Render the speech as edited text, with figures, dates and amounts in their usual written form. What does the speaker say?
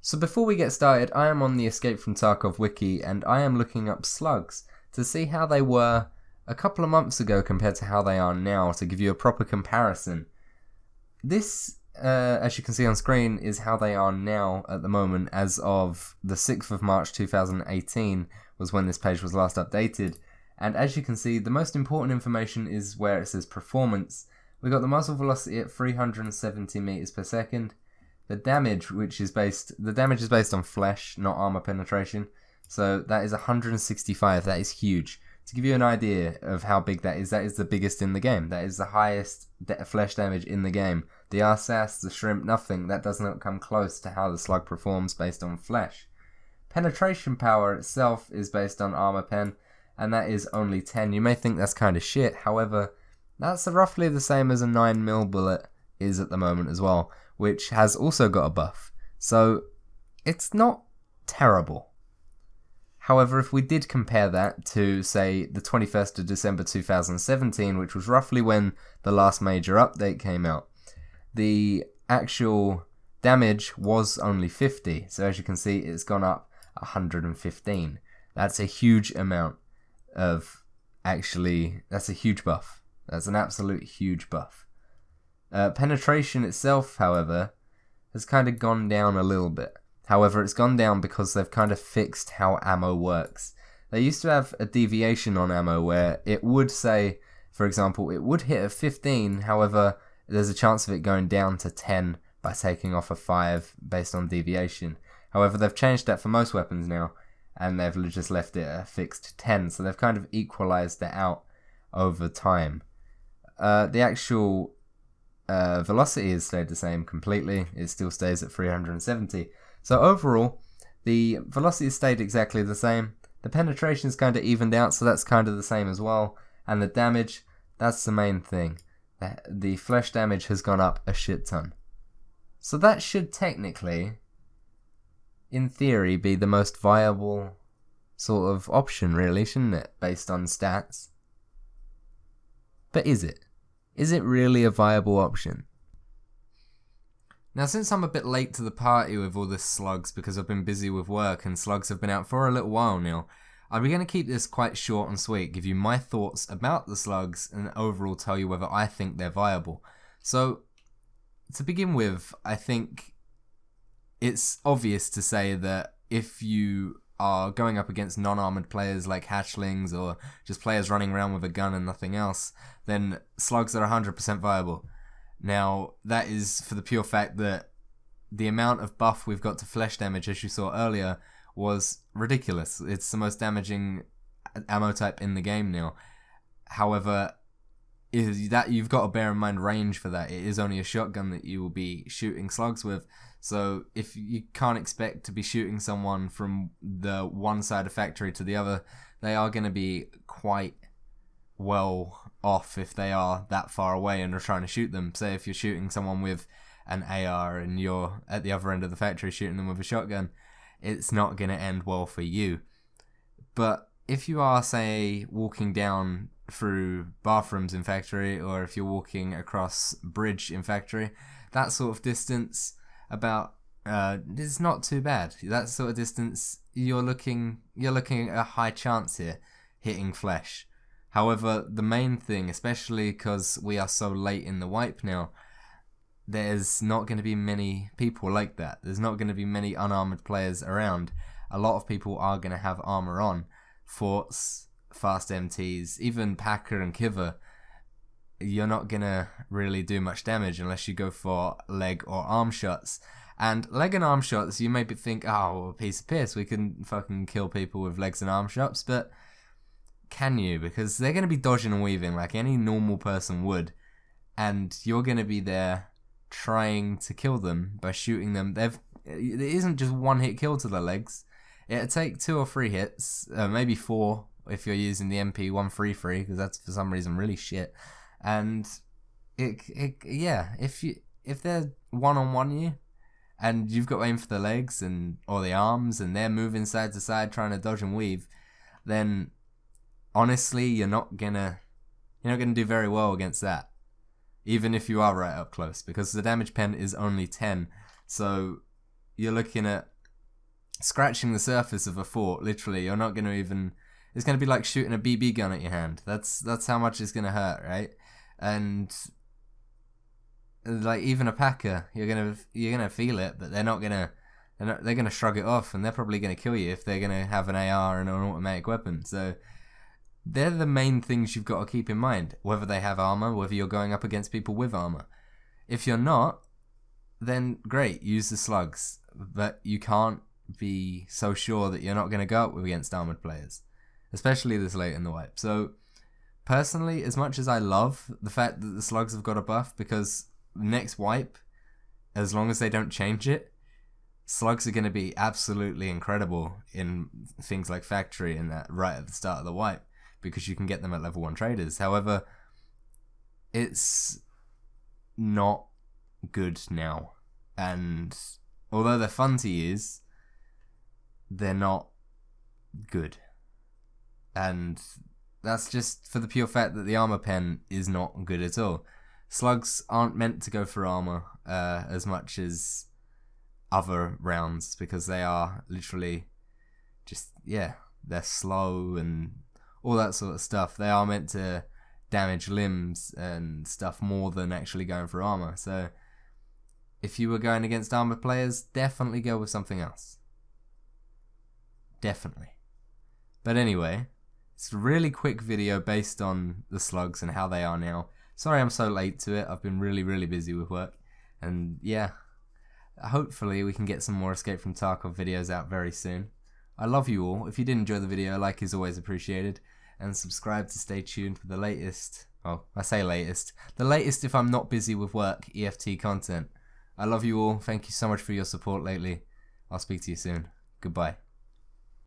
So before we get started, I am on the Escape from Tarkov wiki and I am looking up slugs to see how they were a couple of months ago compared to how they are now, to give you a proper comparison. This, as you can see on screen, is how they are now at the moment as of the 6th of March 2018 was when this page was last updated. And as you can see, the most important information is where it says performance. We got the muzzle velocity at 370 meters per second. The damage, is based on flesh, not armor penetration. So that is 165. That is huge. To give you an idea of how big that is the biggest in the game. That is the highest flesh damage in the game. The RSAS, the shrimp, nothing. That does not come close to how the slug performs based on flesh. Penetration power itself is based on armor pen, and that is only 10. You may think that's kind of shit. However, that's roughly the same as a 9mm bullet is at the moment as well, which has also got a buff. So it's not terrible. However, if we did compare that to, say, the 21st of December 2017, which was roughly when the last major update came out, the actual damage was only 50. So as you can see, it's gone up 115. That's a huge amount of, that's a huge buff. That's an absolute huge buff. Penetration itself, however, has kind of gone down a little bit. However, it's gone down because they've kind of fixed how ammo works. They used to have a deviation on ammo where it would say, for example, it would hit at 15, however, there's a chance of it going down to 10 by taking off a 5 based on deviation. However, they've changed that for most weapons now, and they've just left it at a fixed 10, so they've kind of equalized it out over time. The actual velocity has stayed the same completely. It still stays at 370. So overall, the velocity stayed exactly the same. The penetration's kind of evened out, so that's kind of the same as well. And the damage, that's the main thing. The flesh damage has gone up a shit ton. So that should technically, in theory, be the most viable sort of option, really, shouldn't it? Based on stats. But is it? Is it really a viable option? Now, since I'm a bit late to the party with all this slugs because I've been busy with work and slugs have been out for a little while now, I'm going to keep this quite short and sweet, give you my thoughts about the slugs and overall tell you whether I think they're viable. So, to begin with, I think it's obvious to say that if you are going up against non-armored players like hatchlings or just players running around with a gun and nothing else, then slugs are 100% viable. Now, that is for the pure fact that the amount of buff we've got to flesh damage, as you saw earlier, was ridiculous. It's the most damaging ammo type in the game now. However, that you've got to bear in mind range for that. It is only a shotgun that you will be shooting slugs with. So if you can't expect to be shooting someone from the one side of factory to the other, they are going to be quite well off if they are that far away and are trying to shoot them. Say if you're shooting someone with an AR and you're at the other end of the factory shooting them with a shotgun, it's not going to end well for you. But if you are, say, walking down through bathrooms in factory, or if you're walking across bridge in factory, that sort of distance, it's not too bad. That sort of distance, you're looking at a high chance here hitting flesh. However, the main thing, especially because we are so late in the wipe now, there's not going to be many people like that. There's not going to be many unarmored players around. A lot of people are going to have armor on. Forts, fast MTs, even Packer and Kiver, you're not going to really do much damage unless you go for leg or arm shots. And leg and arm shots, you maybe think, oh, a piece of piss, we can fucking kill people with legs and arm shots, but can you? Because they're going to be dodging and weaving like any normal person would, and you're going to be there trying to kill them by shooting them. It isn't just one hit kill to the legs. It'll take 2 or 3 hits, maybe 4 if you're using the MP133, because that's for some reason really shit. And if they're one-on-one you, and you've got to aim for the legs or the arms, and they're moving side to side trying to dodge and weave, then honestly, you're not gonna do very well against that, even if you are right up close, because the damage pen is only 10. So you're looking at scratching the surface of a fort. Literally, you're not going to even. It's going to be like shooting a BB gun at your hand. That's how much it's going to hurt, right? And like even a Packer, you're gonna feel it, but they're gonna shrug it off, and they're probably gonna kill you if they're gonna have an AR and an automatic weapon. So they're the main things you've got to keep in mind. Whether they have armor, whether you're going up against people with armor. If you're not, then great, use the slugs, but you can't be so sure that you're not gonna go up against armored players, especially this late in the wipe. So personally, as much as I love the fact that the slugs have got a buff, because next wipe, as long as they don't change it, slugs are going to be absolutely incredible in things like factory and that right at the start of the wipe, because you can get them at level 1 traders. However, it's not good now, and although they're fun to use, they're not good. And that's just for the pure fact that the armor pen is not good at all. Slugs aren't meant to go for armor as much as other rounds, because they are literally just, they're slow and all that sort of stuff. They are meant to damage limbs and stuff more than actually going for armor. So if you were going against armor players, definitely go with something else. Definitely. But anyway, it's a really quick video based on the slugs and how they are now. Sorry I'm so late to it. I've been really, really busy with work. And yeah, hopefully we can get some more Escape from Tarkov videos out very soon. I love you all. If you did enjoy the video, a like is always appreciated. And subscribe to stay tuned for the latest, well, I say latest, the latest if I'm not busy with work, EFT content. I love you all. Thank you so much for your support lately. I'll speak to you soon. Goodbye.